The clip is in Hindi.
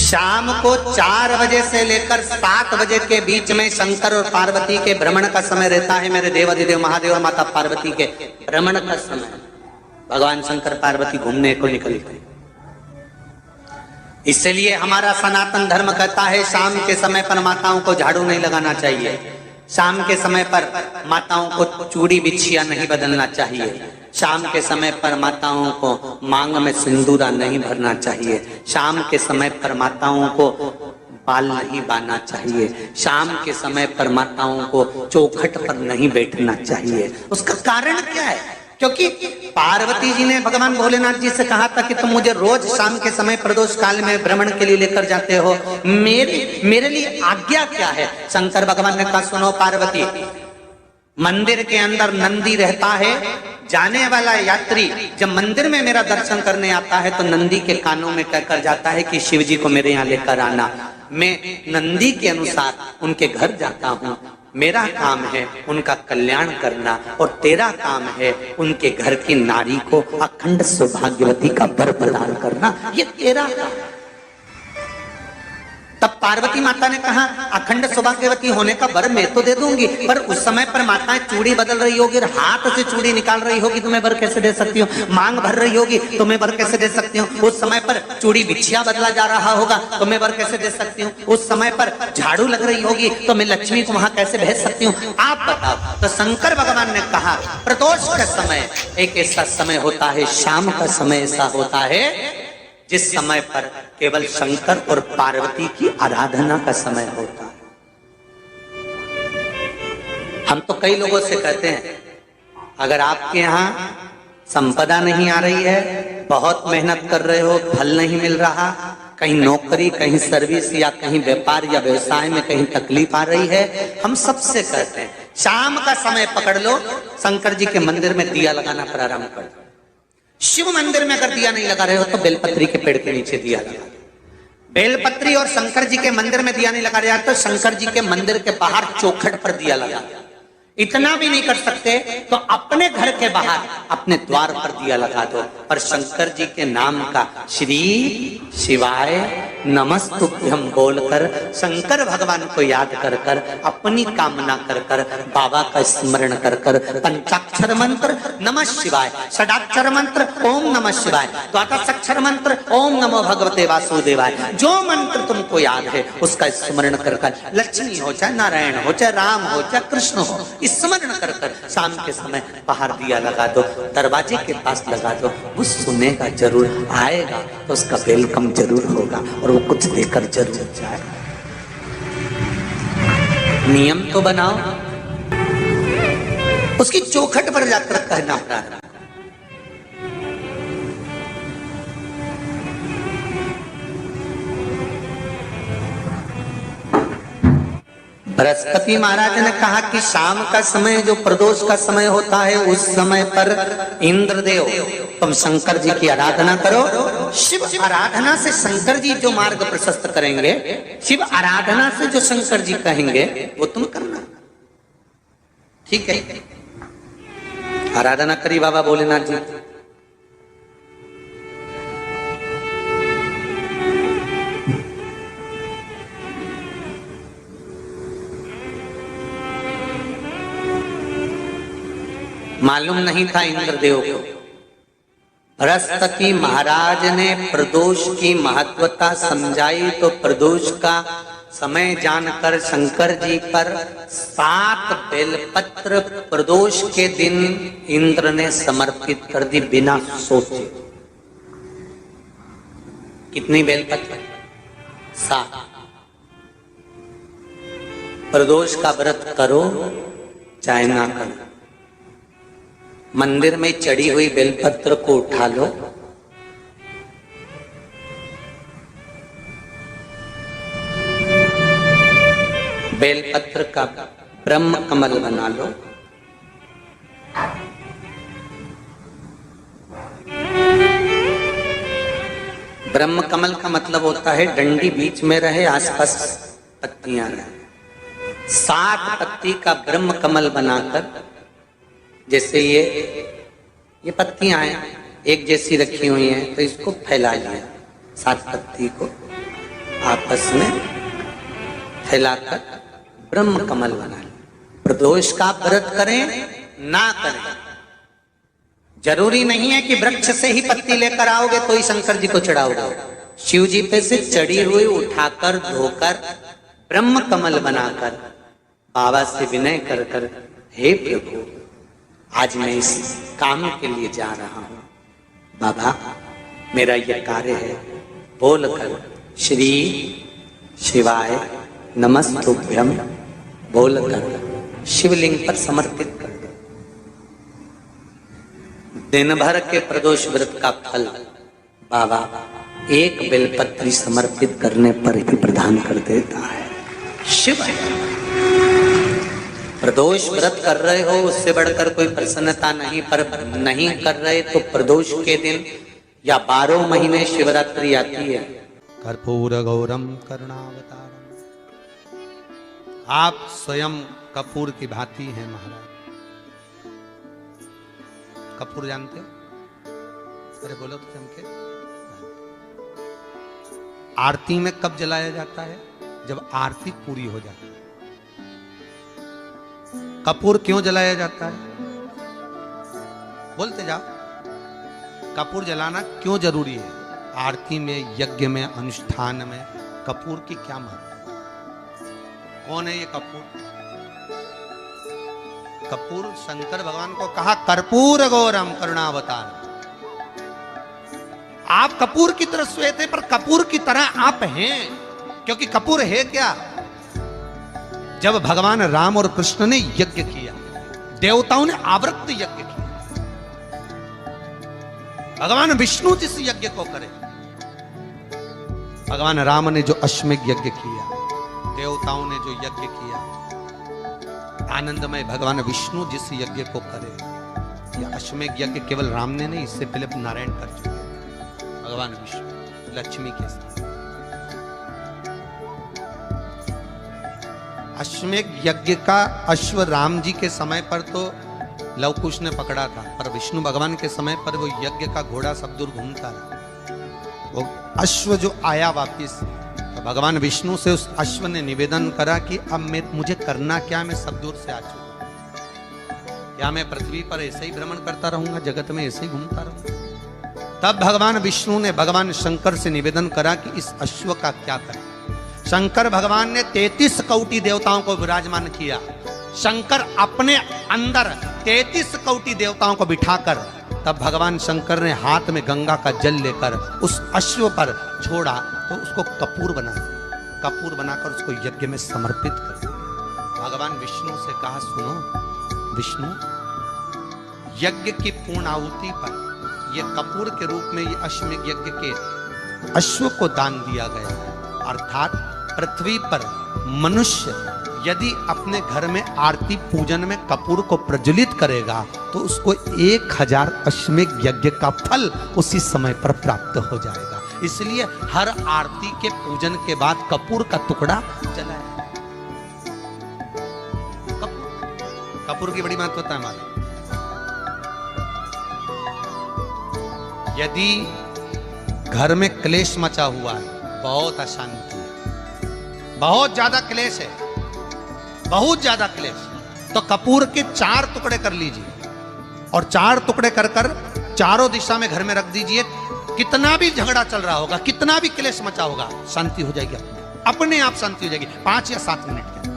शाम को 4 बजे से लेकर 7 बजे के बीच में शंकर और पार्वती के भ्रमण का समय रहता है। मेरे देवाधिदेव महादेव और माता पार्वती के भ्रमण का समय, भगवान शंकर पार्वती घूमने को निकलते हैं। इसलिए हमारा सनातन धर्म कहता है शाम के समय पर माताओं को झाड़ू नहीं लगाना चाहिए, शाम के समय पर माताओं को चूड़ी बिछिया नहीं बदलना चाहिए, शाम के समय पर माताओं को मांग में सिंदूरा नहीं भरना चाहिए, शाम के समय पर माताओं को बाल नहीं बांधना चाहिए, शाम के समय पर माताओं को चौखट पर नहीं बैठना चाहिए। उसका कारण क्या है? क्योंकि पार्वती जी ने भगवान भोलेनाथ जी से कहा था कि तुम मुझे रोज शाम के समय प्रदोष काल में भ्रमण के लिए लेकर जाते हो, मेरे लिए आज्ञा क्या है? शंकर भगवान ने कहा सुनो पार्वती, मंदिर के अंदर नंदी रहता है, जाने वाला यात्री जब मंदिर में मेरा दर्शन करने आता है तो नंदी के कानों में कहकर जाता है कि शिव जी को मेरे यहाँ लेकर आना। मैं नंदी के अनुसार उनके घर जाता हूँ, मेरा काम है उनका कल्याण करना और तेरा काम है उनके घर की नारी को अखंड सौभाग्यवती का वर प्रदान करना, ये तेरा काम। तब पार्वती माता ने कहा अखंड सौभाग्यवती होने का वर मैं तो दे दूंगी, पर उस समय पर माताएं चूड़ी बदल रही होगी, हाथ से चूड़ी निकाल रही होगी, तुम्हें वर कैसे दे सकती हूँ? मांग भर रही होगी, तुम्हें वर कैसे दे सकती हूँ? उस समय पर चूड़ी बिछिया बदला जा रहा होगा, तो मैं वर कैसे दे सकती हूँ? उस समय पर झाड़ू लग रही होगी तो मैं लक्ष्मी को वहां कैसे भेज सकती हूँ? आप बताओ। तो शंकर भगवान ने कहा प्रदोष का समय एक ऐसा समय होता है, शाम का समय ऐसा होता है जिस समय पर केवल शंकर और पार्वती की आराधना का समय होता है। हम तो कई लोगों से कहते हैं अगर आपके यहाँ संपदा नहीं आ रही है, बहुत मेहनत कर रहे हो, फल नहीं मिल रहा, कहीं नौकरी, कहीं सर्विस या कहीं व्यापार या व्यवसाय में कहीं तकलीफ आ रही है, हम सबसे कहते हैं शाम का समय पकड़ लो, शंकर जी के मंदिर में दिया लगाना प्रारंभ कर दो। शिव मंदिर में अगर दिया नहीं लगा रहे हो तो बेलपत्री के पेड़ के नीचे दिया लगा। बेलपत्री और शंकर जी के मंदिर में दिया नहीं लगा रहा तो शंकर जी के मंदिर के बाहर चौखट पर दिया लगा। इतना भी नहीं कर सकते तो अपने घर के बाहर अपने द्वार पर दिया लगा दो, पर शंकर जी के नाम का श्री शिवाय नमस्तुभ्यम बोलकर शंकर भगवान को याद कर कर अपनी कामना कर कर बाबा का स्मरण कर कर पंचाक्षर मंत्र नमः शिवाय, षडाक्षर मंत्र ओम नमः शिवाय, द्वादशाक्षर मंत्र ओम नमो भगवते वासुदेवाय, जो मंत्र तुमको याद है उसका स्मरण कर कर लक्ष्मी हो चाहे नारायण हो चाहे राम हो चाहे कृष्ण हो स्मरण कर कर शाम के समय बाहर दिया लगा दो, दरवाजे के पास लगा दो। वो सुनेगा जरूर, आएगा तो उसका वेलकम जरूर होगा और वो कुछ देकर जरूर जाएगा। नियम तो बनाओ, उसकी चौखट पर जाकर कहना प्रारंभ। बृहस्पति महाराज ने कहा कि शाम का समय जो प्रदोष का समय होता है उस समय पर इंद्रदेव तुम शंकर जी की आराधना करो। शिव आराधना से शंकर जी जो मार्ग प्रशस्त करेंगे, शिव आराधना से जो शंकर जी कहेंगे वो तुम करना। ठीक है, आराधना करी बाबा भोलेनाथ जी। मालूम नहीं था इंद्रदेव को। बृहस्पति महाराज ने प्रदोष की महत्वता समझाई तो प्रदोष का समय जानकर शंकर जी पर 7 बेलपत्र प्रदोष के दिन इंद्र ने समर्पित कर दी बिना सोचे। कितनी बेलपत्र? 7। प्रदोष का व्रत करो चाहे ना करो, मंदिर में चढ़ी हुई बेलपत्र को उठा लो, बेलपत्र का ब्रह्म कमल बना लो, ब्रह्म कमल का मतलब होता है डंडी बीच में रहे, आसपास पत्तियां रहे। 7 पत्ती का ब्रह्म कमल बनाकर, जैसे ये पत्तियां हैं एक जैसी रखी हुई हैं तो इसको फैला लिया 7 पत्ती को, आपस में फैलाकर ब्रह्म कमल बना लें। प्रदोष का व्रत करें ना करें, जरूरी नहीं है कि वृक्ष से ही पत्ती लेकर आओगे तो ही शंकर जी को चढ़ाओगे। शिव जी पे से चढ़ी हुई उठाकर धोकर ब्रह्म कमल बनाकर बाबा से विनय कर कर, हे प्रभु आज मैं इस काम के लिए जा रहा हूं, बाबा मेरा यह कार्य है, बोलकर श्री शिवाय नमस्तुभ्यम बोलकर शिवलिंग पर समर्पित कर दो। दिन भर के प्रदोष व्रत का फल बाबा एक बेलपत्री समर्पित करने पर ही प्रदान कर देता है। शिव है। प्रदोष व्रत कर रहे हो उससे बढ़कर कोई प्रसन्नता नहीं, पर नहीं कर रहे तो प्रदोष के दिन या 12 महीने शिवरात्रि आती है। कर्पूर गौरम करुणावतारम। आप स्वयं कपूर की भांति हैं महाराज। कपूर जानते हो? अरे बोलो तो चमके। आरती में कब जलाया जाता है? जब आरती पूरी हो जाती है। कपूर क्यों जलाया जाता है? बोलते जाओ। कपूर जलाना क्यों जरूरी है? आरती में, यज्ञ में, अनुष्ठान में कपूर की क्या महत्व? कौन है ये कपूर? कपूर शंकर भगवान को कहा कर्पूर गौरम करुणावतार। आप कपूर की तरह श्वेत है, पर कपूर की तरह आप हैं, क्योंकि कपूर है क्या? जब भगवान राम और कृष्ण ने यज्ञ किया, देवताओं ने आवृत्त यज्ञ किया। भगवान विष्णु जिस यज्ञ को करे, भगवान राम ने जो अश्वमेध यज्ञ किया, देवताओं ने जो यज्ञ किया, आनंदमय भगवान विष्णु जिस यज्ञ को करे, यह अश्वमेध यज्ञ केवल राम ने नहीं, इससे पहले नारायण कर चुके थे। भगवान विष्णु लक्ष्मी के साथ अश्वमेध यज्ञ का अश्व राम जी के समय पर तो लवकुश ने पकड़ा था, पर विष्णु भगवान के समय पर वो यज्ञ का घोड़ा सब दूर घूमता रहा। वो अश्व जो आया वापिस, तो भगवान विष्णु से उस अश्व ने निवेदन करा कि अब मुझे करना क्या, मैं सब दूर से आ चुका, क्या मैं पृथ्वी पर ऐसे ही भ्रमण करता रहूंगा, जगत में ऐसे ही घूमता रहूंगा? तब भगवान विष्णु ने भगवान शंकर से निवेदन करा कि इस अश्व का क्या करें। शंकर भगवान ने 33 कोटि देवताओं को विराजमान किया। शंकर अपने अंदर 33 कोटि देवताओं को बिठाकर, तब भगवान शंकर ने हाथ में गंगा का जल लेकर उस अश्व पर छोड़ा, तो उसको कपूर बना दिया। कपूर बनाकर उसको यज्ञ में समर्पित कर दिया। भगवान विष्णु से कहा, सुनो विष्णु, यज्ञ की पूर्ण आहुति पर यह कपूर के रूप में ये अश्वमेध यज्ञ के अश्व को दान दिया गया है। अर्थात पृथ्वी पर मनुष्य यदि अपने घर में आरती पूजन में कपूर को प्रज्वलित करेगा तो उसको 1000 अश्वमेध यज्ञ का फल उसी समय पर प्राप्त हो जाएगा। इसलिए हर आरती के पूजन के बाद कपूर का टुकड़ा जलाया। कपूर की बड़ी महत्वता है हमारे। यदि घर में क्लेश मचा हुआ है, बहुत अशांति है, बहुत ज्यादा क्लेश है, बहुत ज्यादा क्लेश, तो कपूर के 4 टुकड़े कर लीजिए और 4 टुकड़े कर कर चारों दिशा में घर में रख दीजिए। कितना भी झगड़ा चल रहा होगा, कितना भी क्लेश मचा होगा, शांति हो जाएगी, अपने आप शांति हो जाएगी 5 या 7 मिनट के।